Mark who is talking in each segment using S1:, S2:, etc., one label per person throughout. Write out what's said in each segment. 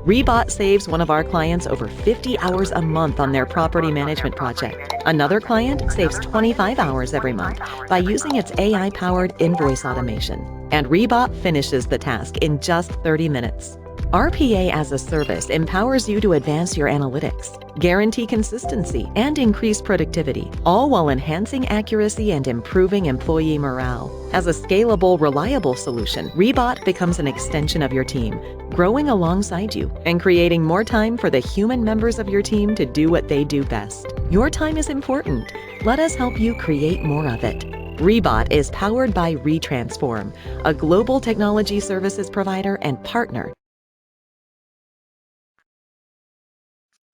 S1: Rebot saves one of our clients over 50 hours a month on their property management project. Another client saves 25 hours every month by using its AI-powered invoice automation. And Rebot finishes the task in just 30 minutes. RPA as a service empowers you to advance your analytics, guarantee consistency, and increase productivity, all while enhancing accuracy and improving employee morale. As a scalable, reliable solution, Rebot becomes an extension of your team, growing alongside you and creating more time for the human members of your team to do what they do best. Your time is important. Let us help you create more of it. Rebot is powered by Retransform, a global technology services provider and partner.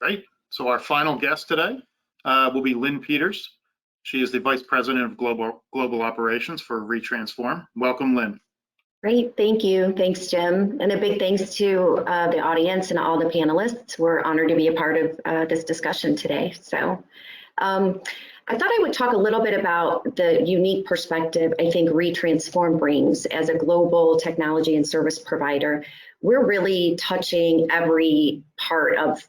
S2: Great. So our final guest today will be Lynn Peters. She is the Vice President of Global Operations for Retransform. Welcome, Lynn.
S3: Great, thank you. Thanks, Jim. And a big thanks to the audience and all the panelists. We're honored to be a part of this discussion today. So I thought I would talk a little bit about the unique perspective I think Retransform brings as a global technology and service provider. We're really touching every part of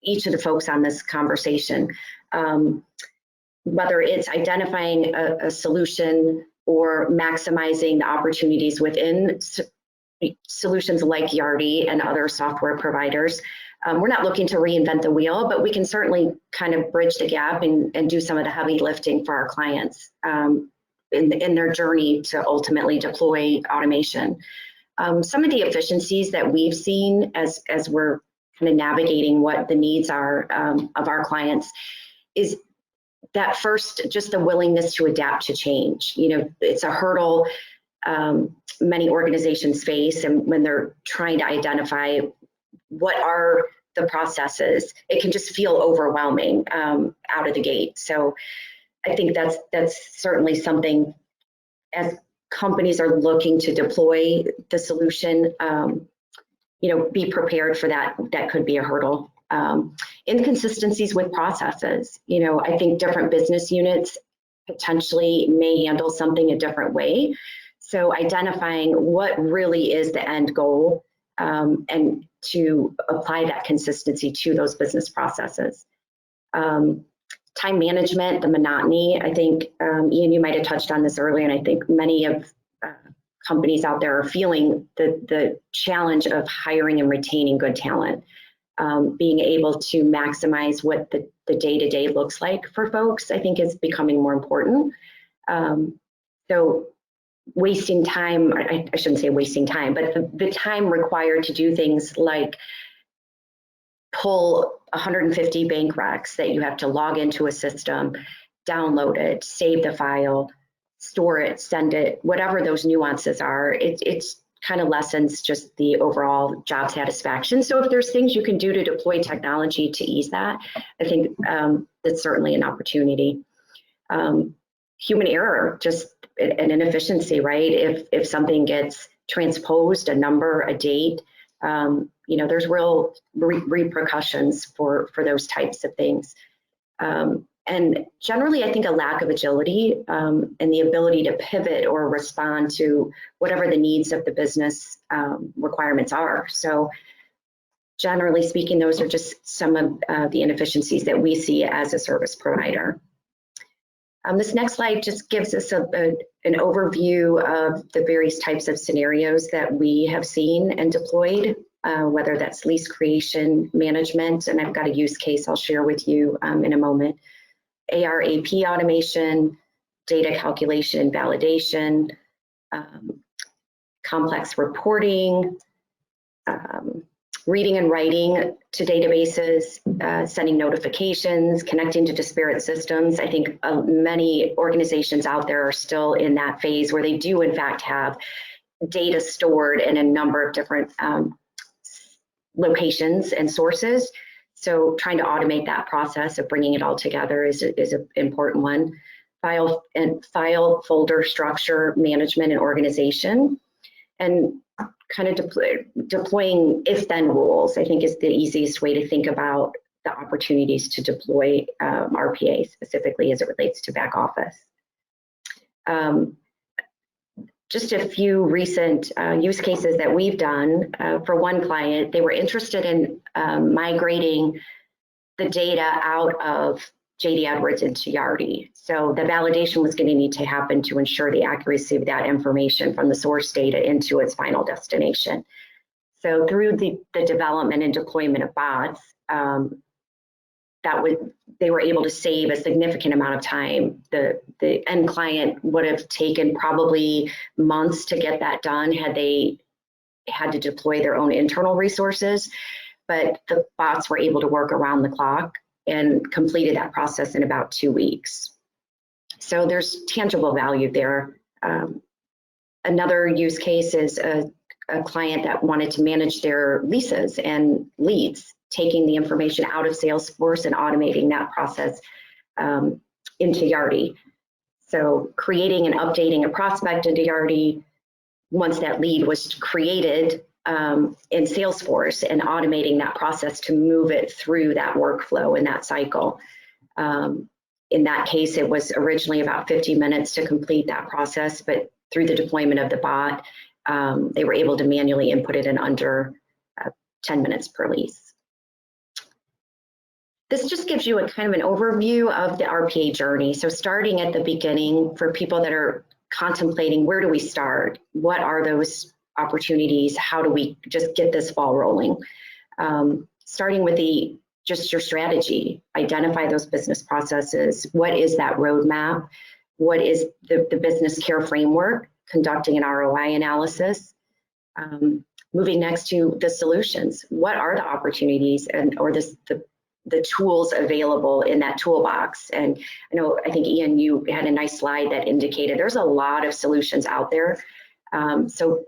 S3: each of the folks on this conversation, whether it's identifying a solution or maximizing the opportunities within solutions like Yardi and other software providers. We're not looking to reinvent the wheel, but we can certainly kind of bridge the gap and do some of the heavy lifting for our clients in their journey to ultimately deploy automation. Some of the efficiencies that we've seen as we're kind of navigating what the needs are of our clients is that first, just the willingness to adapt to change. You know, it's a hurdle many organizations face, and when they're trying to identify what are the processes, it can just feel overwhelming out of the gate. So I think that's certainly something as companies are looking to deploy the solution, you know, be prepared for that. That could be a hurdle. Inconsistencies with processes. You know, I think different business units potentially may handle something a different way. So identifying what really is the end goal and to apply that consistency to those business processes. Time management, the monotony. I think, Ian, you might have touched on this earlier, and I think many of companies out there are feeling the challenge of hiring and retaining good talent. Being able to maximize what the day-to-day looks like for folks, I think is becoming more important. So wasting time, I shouldn't say wasting time, but the time required to do things like pull 150 bank recs that you have to log into a system, download it, save the file, store it, send it, whatever those nuances are, it's kind of lessens just the overall job satisfaction. So if there's things you can do to deploy technology to ease that, I think that's certainly an opportunity. Human error, just an inefficiency, right? If something gets transposed, a number, a date, you know, there's real repercussions for those types of things. And generally, I think a lack of agility and the ability to pivot or respond to whatever the needs of the business requirements are. So generally speaking, those are just some of the inefficiencies that we see as a service provider. This next slide just gives us an overview of the various types of scenarios that we have seen and deployed, whether that's lease creation, management, and I've got a use case I'll share with you in a moment. AR/AP automation, data calculation and validation, complex reporting, reading and writing to databases, sending notifications, connecting to disparate systems. I think many organizations out there are still in that phase where they do in fact have data stored in a number of different locations and sources. So trying to automate that process of bringing it all together is an important one. File folder structure management and organization, and kind of deploying if-then rules, I think is the easiest way to think about the opportunities to deploy RPA specifically as it relates to back office. just a few recent use cases that we've done. For one client, they were interested in migrating the data out of JD Edwards into Yardi. So the validation was going to need to happen to ensure the accuracy of that information from the source data into its final destination. So through the development and deployment of bots, they were able to save a significant amount of time. The end client would have taken probably months to get that done had they had to deploy their own internal resources, but the bots were able to work around the clock and completed that process in about 2 weeks. So there's tangible value there. Another use case is a client that wanted to manage their leases and leads, taking the information out of Salesforce and automating that process into Yardi. So creating and updating a prospect into Yardi once that lead was created in Salesforce and automating that process to move it through that workflow in that cycle. In that case, it was originally about 50 minutes to complete that process, but through the deployment of the bot, they were able to manually input it in under 10 minutes per lease. This just gives you a kind of an overview of the RPA journey. So starting at the beginning, for people that are contemplating, where do we start? What are those opportunities? How do we just get this ball rolling? Starting with just your strategy, identify those business processes. What is that roadmap? What is the business care framework? Conducting an ROI analysis. Moving next to the solutions. What are the opportunities or the tools available in that toolbox? And I think Ian, you had a nice slide that indicated there's a lot of solutions out there. So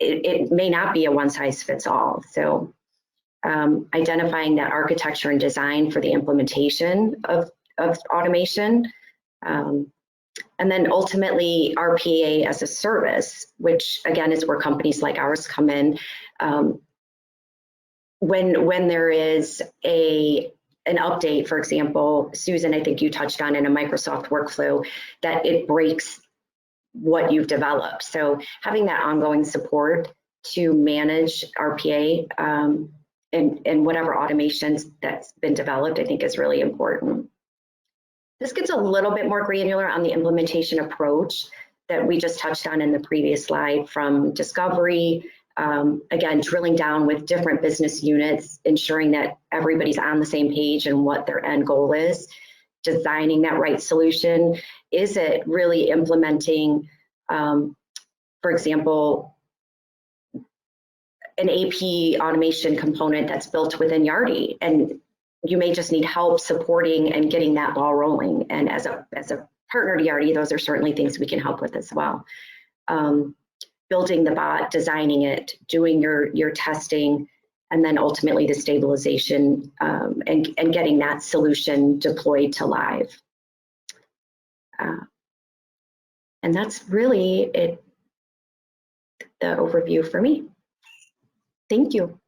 S3: it may not be a one size fits all. So identifying that architecture and design for the implementation of automation. And then ultimately RPA as a service, which again is where companies like ours come in. When there is an update, for example, Susan, I think you touched on in a Microsoft workflow, that it breaks what you've developed. So having that ongoing support to manage RPA and whatever automations that's been developed, I think is really important. This gets a little bit more granular on the implementation approach that we just touched on in the previous slide, from discovery, again, drilling down with different business units, ensuring that everybody's on the same page and what their end goal is, designing that right solution. Is it really implementing, for example, an AP automation component that's built within Yardi, and you may just need help supporting and getting that ball rolling. And as a partner to Yardi, those are certainly things we can help with as well. Building the bot, designing it, doing your testing, and then ultimately the stabilization and getting that solution deployed to live. And that's really the overview for me. Thank you.